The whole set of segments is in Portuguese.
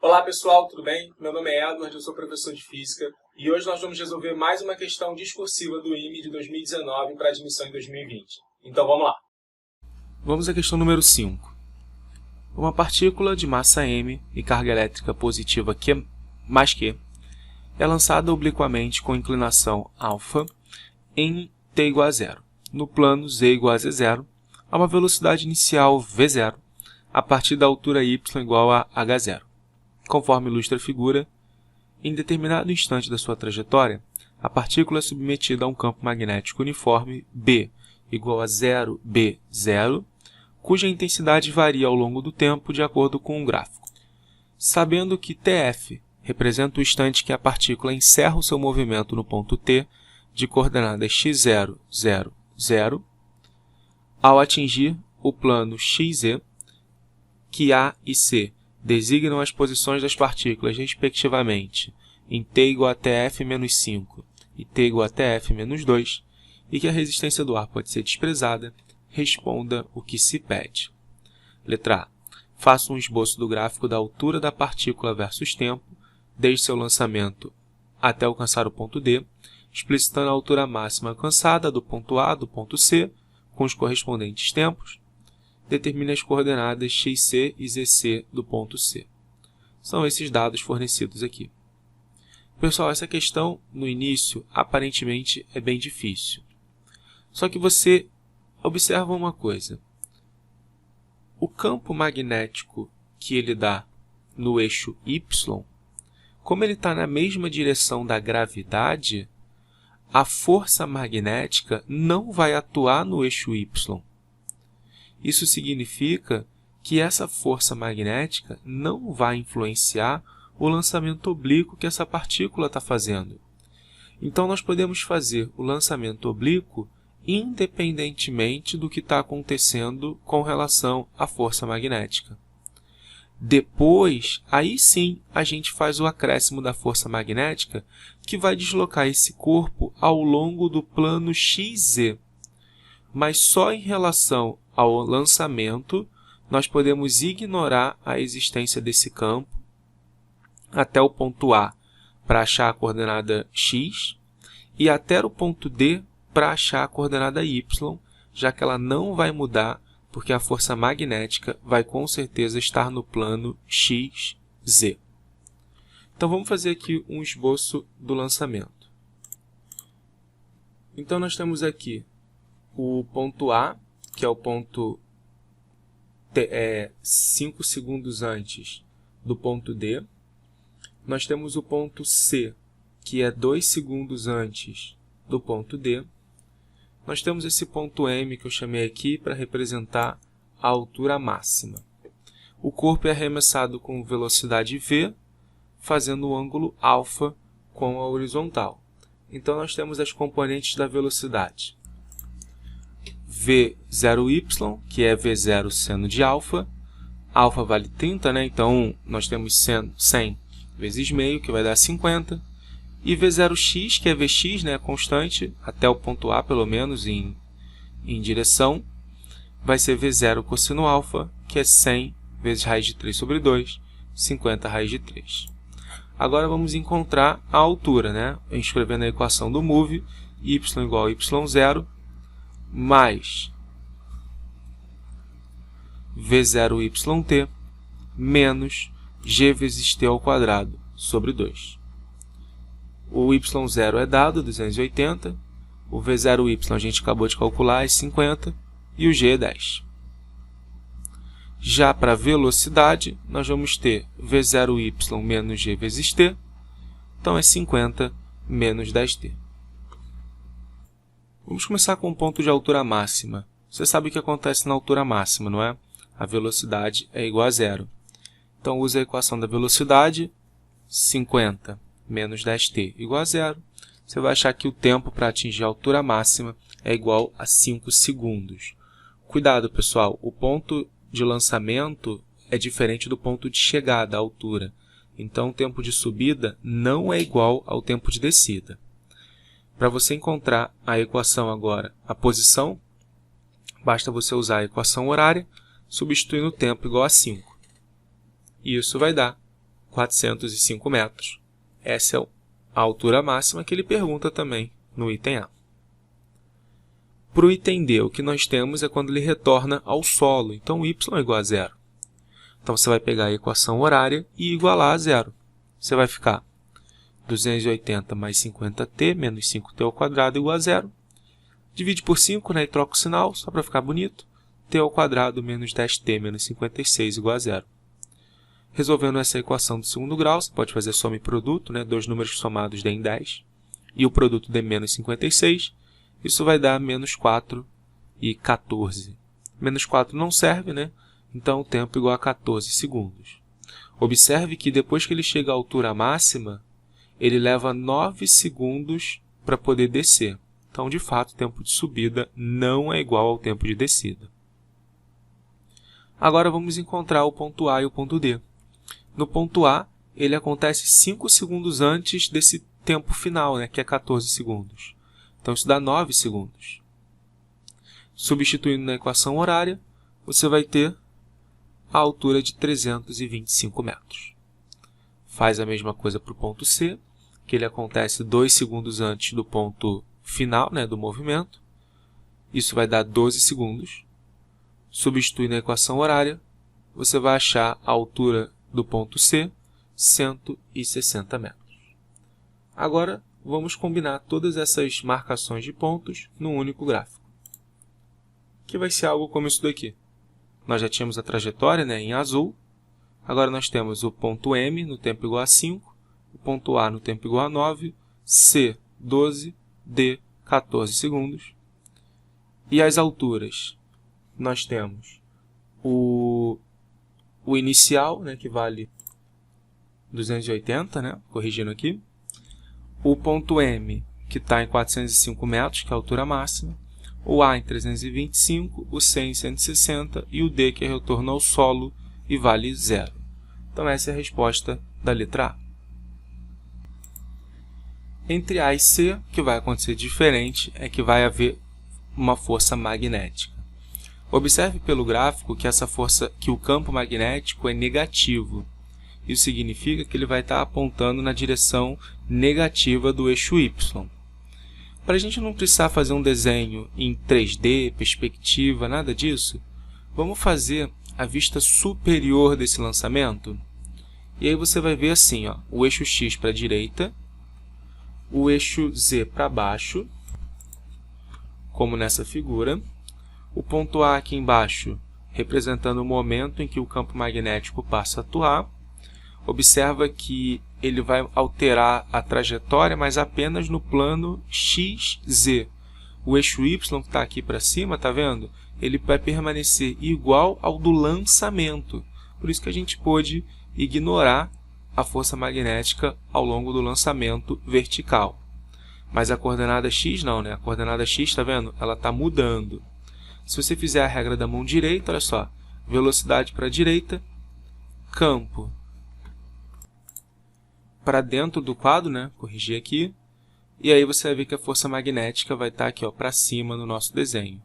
Olá pessoal, tudo bem? Meu nome é Edward, eu sou professor de Física e hoje nós vamos resolver mais uma questão discursiva do IME de 2019 para admissão em 2020. Então vamos lá! Vamos à questão número 5. Uma partícula de massa m e carga elétrica positiva Q mais Q é lançada obliquamente com inclinação α em t igual a zero, no plano z igual a z0, a uma velocidade inicial v0, a partir da altura y igual a h0. Conforme ilustra a figura, em determinado instante da sua trajetória, a partícula é submetida a um campo magnético uniforme B igual a 0B0, cuja intensidade varia ao longo do tempo de acordo com o gráfico. Sabendo que TF representa o instante que a partícula encerra o seu movimento no ponto T de coordenadas x0, 0, 0, ao atingir o plano xz, que A e C designam as posições das partículas, respectivamente, em t igual a Tf-5 e t igual a Tf-2, e que a resistência do ar pode ser desprezada, responda o que se pede. Letra A. Faça um esboço do gráfico da altura da partícula versus tempo, desde seu lançamento até alcançar o ponto D, explicitando a altura máxima alcançada do ponto A do ponto C, com os correspondentes tempos. Determine as coordenadas xc e zc do ponto C. São esses dados fornecidos aqui. Pessoal, essa questão, no início, aparentemente é bem difícil. Só que você observa uma coisa. O campo magnético que ele dá no eixo Y, como ele está na mesma direção da gravidade, a força magnética não vai atuar no eixo Y. Isso significa que essa força magnética não vai influenciar o lançamento oblíquo que essa partícula está fazendo. Então, nós podemos fazer o lançamento oblíquo independentemente do que está acontecendo com relação à força magnética. Depois, aí sim, a gente faz o acréscimo da força magnética que vai deslocar esse corpo ao longo do plano xz. Mas só em relação ao lançamento, nós podemos ignorar a existência desse campo até o ponto A para achar a coordenada x e até o ponto D para achar a coordenada y, já que ela não vai mudar, porque a força magnética vai com certeza estar no plano xz. Então, vamos fazer aqui um esboço do lançamento. Então, nós temos aqui o ponto A, que é o ponto 5 segundos antes do ponto D. Nós temos o ponto C, que é 2 segundos antes do ponto D. Nós temos esse ponto M, que eu chamei aqui para representar a altura máxima. O corpo é arremessado com velocidade v, fazendo o ângulo α com a horizontal. Então, nós temos as componentes da velocidade. V0y, que é V0 seno de alfa. Alfa vale 30, né? Então, nós temos 100 vezes meio, que vai dar 50. E V0x, que é Vx, né? Constante, até o ponto A, pelo menos, em direção, vai ser V0 cosseno alfa, que é 100 vezes raiz de 3 sobre 2, 50 raiz de 3. Agora, vamos encontrar a altura, né? Escrevendo a equação do move, y igual a y0, mais V0yt menos g vezes t ao quadrado sobre 2. O y0 é dado, 280, o V0y a gente acabou de calcular, é 50, e o g é 10. Já para a velocidade, nós vamos ter V0y menos g vezes t, então é 50 menos 10t. Vamos começar com o ponto de altura máxima. Você sabe o que acontece na altura máxima, não é? A velocidade é igual a zero. Então, use a equação da velocidade, 50 menos 10t igual a zero. Você vai achar que o tempo para atingir a altura máxima é igual a 5 segundos. Cuidado, pessoal, o ponto de lançamento é diferente do ponto de chegada à altura. Então, o tempo de subida não é igual ao tempo de descida. Para você encontrar a equação agora, a posição, basta você usar a equação horária, substituindo o tempo igual a 5. E isso vai dar 405 metros. Essa é a altura máxima que ele pergunta também no item A. Para o item D, o que nós temos é quando ele retorna ao solo. Então, y é igual a zero. Então, você vai pegar a equação horária e igualar a zero. Você vai ficar 280 mais 50t menos 5t ao quadrado igual a zero. Divide por 5, né, e troca o sinal, só para ficar bonito. T ao quadrado menos 10t menos 56 igual a zero. Resolvendo essa equação do segundo grau, você pode fazer soma e produto, né, dois números somados dêem 10. E o produto dê menos 56. Isso vai dar menos 4 e 14. Menos 4 não serve, né? Então, o tempo é igual a 14 segundos. Observe que depois que ele chega à altura máxima, ele leva 9 segundos para poder descer. Então, de fato, o tempo de subida não é igual ao tempo de descida. Agora, vamos encontrar o ponto A e o ponto D. No ponto A, ele acontece 5 segundos antes desse tempo final, né, que é 14 segundos. Então, isso dá 9 segundos. Substituindo na equação horária, você vai ter a altura de 325 metros. Faz a mesma coisa para o ponto C, que ele acontece 2 segundos antes do ponto final, né, do movimento. Isso vai dar 12 segundos. Substitui na equação horária, você vai achar a altura do ponto C, 160 metros. Agora, vamos combinar todas essas marcações de pontos num único gráfico, que vai ser algo como isso daqui. Nós já tínhamos a trajetória, né, em azul. Agora nós temos o ponto M no tempo igual a 5, o ponto A no tempo igual a 9, C, 12, D, 14 segundos. E as alturas? Nós temos o inicial, né, que vale 280, né, corrigindo aqui. O ponto M, que está em 405 metros, que é a altura máxima. O A em 325, o C em 160 e o D, que é retorno ao solo e vale 0. Então, essa é a resposta da letra A. Entre A e C, o que vai acontecer diferente é que vai haver uma força magnética. Observe pelo gráfico que essa força, que o campo magnético é negativo. Isso significa que ele vai estar apontando na direção negativa do eixo Y. Para a gente não precisar fazer um desenho em 3D, perspectiva, nada disso, vamos fazer a vista superior desse lançamento. E aí você vai ver assim, ó, o eixo X para a direita, o eixo Z para baixo, como nessa figura. O ponto A aqui embaixo, representando o momento em que o campo magnético passa a atuar. Observa que ele vai alterar a trajetória, mas apenas no plano XZ. O eixo Y que está aqui para cima, está vendo? Ele vai permanecer igual ao do lançamento. Por isso que a gente pôde ignorar a força magnética ao longo do lançamento vertical. Mas a coordenada X não, né? A coordenada X, está vendo? Ela está mudando. Se você fizer a regra da mão direita, olha só, velocidade para a direita, campo para dentro do quadro, né? Corrigir aqui. E aí você vai ver que a força magnética vai estar aqui, para cima no nosso desenho.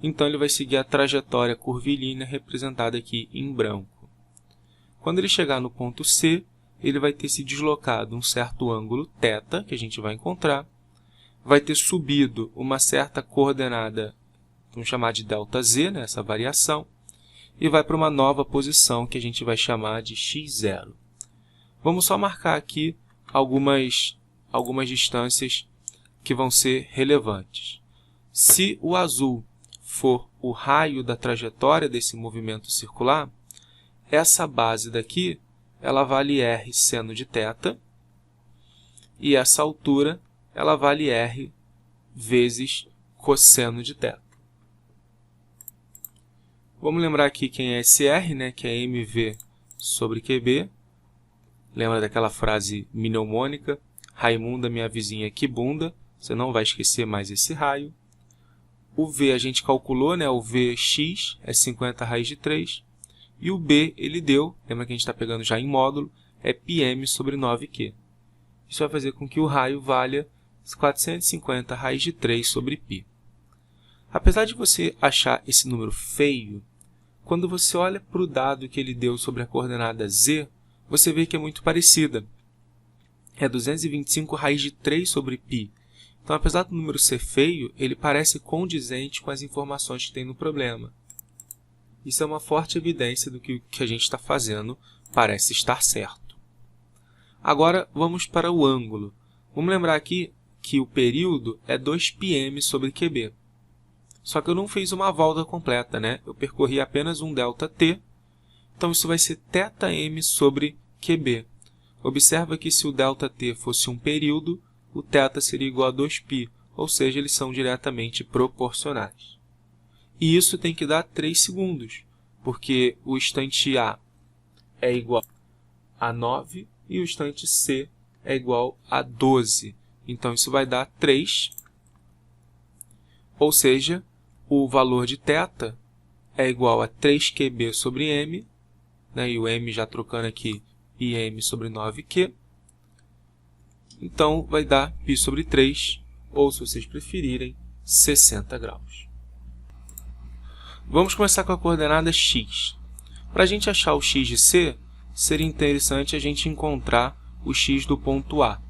Então, ele vai seguir a trajetória curvilínea representada aqui em branco. Quando ele chegar no ponto C, ele vai ter se deslocado um certo ângulo θ, que a gente vai encontrar. Vai ter subido uma certa coordenada, vamos chamar de ΔZ, né? Essa variação. E vai para uma nova posição, que a gente vai chamar de x0. Vamos só marcar aqui algumas distâncias que vão ser relevantes. Se o azul for o raio da trajetória desse movimento circular, essa base daqui, ela vale r seno de θ, e essa altura, ela vale r vezes cosseno de θ. Vamos lembrar aqui quem é esse r, né, que é mv sobre qb. Lembra daquela frase mnemônica? Raimunda, minha vizinha, que bunda. Você não vai esquecer mais esse raio. O V a gente calculou, né? O Vx é 50 raiz de 3. E o B ele deu, lembra que a gente está pegando já em módulo, é πm sobre 9q. Isso vai fazer com que o raio valha 450 raiz de 3 sobre π. Apesar de você achar esse número feio, quando você olha para o dado que ele deu sobre a coordenada z, você vê que é muito parecida. É 225 raiz de 3 sobre π. Então, apesar do número ser feio, ele parece condizente com as informações que tem no problema. Isso é uma forte evidência do que o que a gente está fazendo parece estar certo. Agora, vamos para o ângulo. Vamos lembrar aqui que o período é 2πm sobre QB. Só que eu não fiz uma volta completa, né? Eu percorri apenas um ΔT. Então, isso vai ser θm sobre QB. Observa que se o ΔT fosse um período, o θ seria igual a 2π, ou seja, eles são diretamente proporcionais. E isso tem que dar 3 segundos, porque o instante A é igual a 9 e o instante C é igual a 12. Então, isso vai dar 3, ou seja, o valor de θ é igual a 3QB sobre m, né? E o m já trocando aqui, πm sobre 9Q. Então, vai dar π sobre 3, ou, se vocês preferirem, 60 graus. Vamos começar com a coordenada x. Para a gente achar o x de C, seria interessante a gente encontrar o x do ponto A.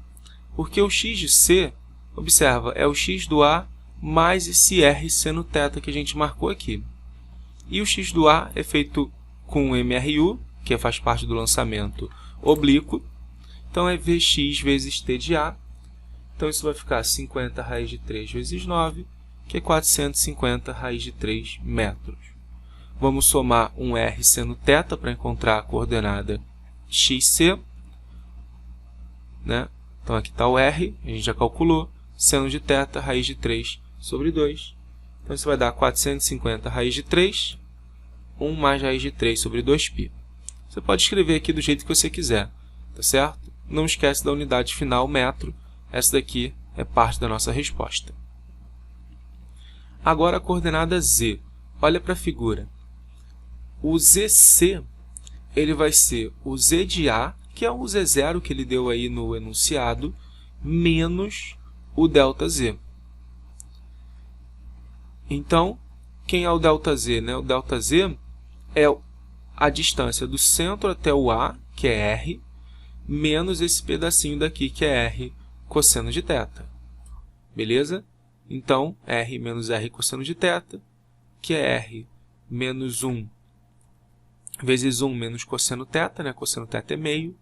Porque o x de C, observa, é o x do A mais esse r seno θ que a gente marcou aqui. E o x do A é feito com MRU, que faz parte do lançamento oblíquo. Então, é Vx vezes t de A. Então, isso vai ficar 50 raiz de 3 vezes 9, que é 450 raiz de 3 metros. Vamos somar um r seno θ para encontrar a coordenada xc. Né? Então, aqui está o r, a gente já calculou. Seno de θ, raiz de 3 sobre 2. Então, isso vai dar 450 raiz de 3, 1 mais raiz de 3 sobre 2π. Você pode escrever aqui do jeito que você quiser, tá certo? Não esquece da unidade final, metro. Essa daqui é parte da nossa resposta. Agora a coordenada z. Olha para a figura. O zc ele vai ser o z de A, que é o z0 que ele deu aí no enunciado, menos o ΔZ. Então, quem é o ΔZ? Né? O ΔZ é a distância do centro até o A, que é R, menos esse pedacinho daqui, que é R cosseno de θ. Beleza? Então, R menos R cosseno de θ, que é R menos 1 vezes 1 menos cosseno θ, né? Cosseno θ é meio.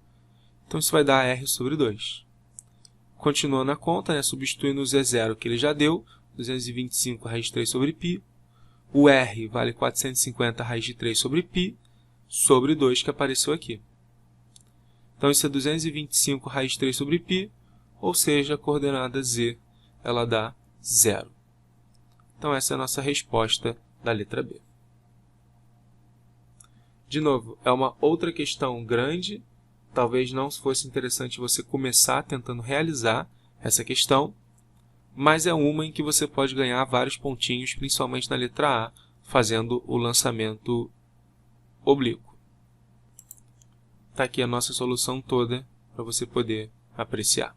Então, isso vai dar R sobre 2. Continuando a conta, né? Substituindo o Z0 que ele já deu, 225 raiz de 3 sobre π. O R vale 450 raiz de 3 sobre π, sobre 2 que apareceu aqui. Então, isso é 225 raiz de 3 sobre π, ou seja, a coordenada z ela dá 0. Então, essa é a nossa resposta da letra B. De novo, é uma outra questão grande. Talvez não fosse interessante você começar tentando realizar essa questão, mas é uma em que você pode ganhar vários pontinhos, principalmente na letra A, fazendo o lançamento oblíquo. Está aqui a nossa solução toda para você poder apreciar.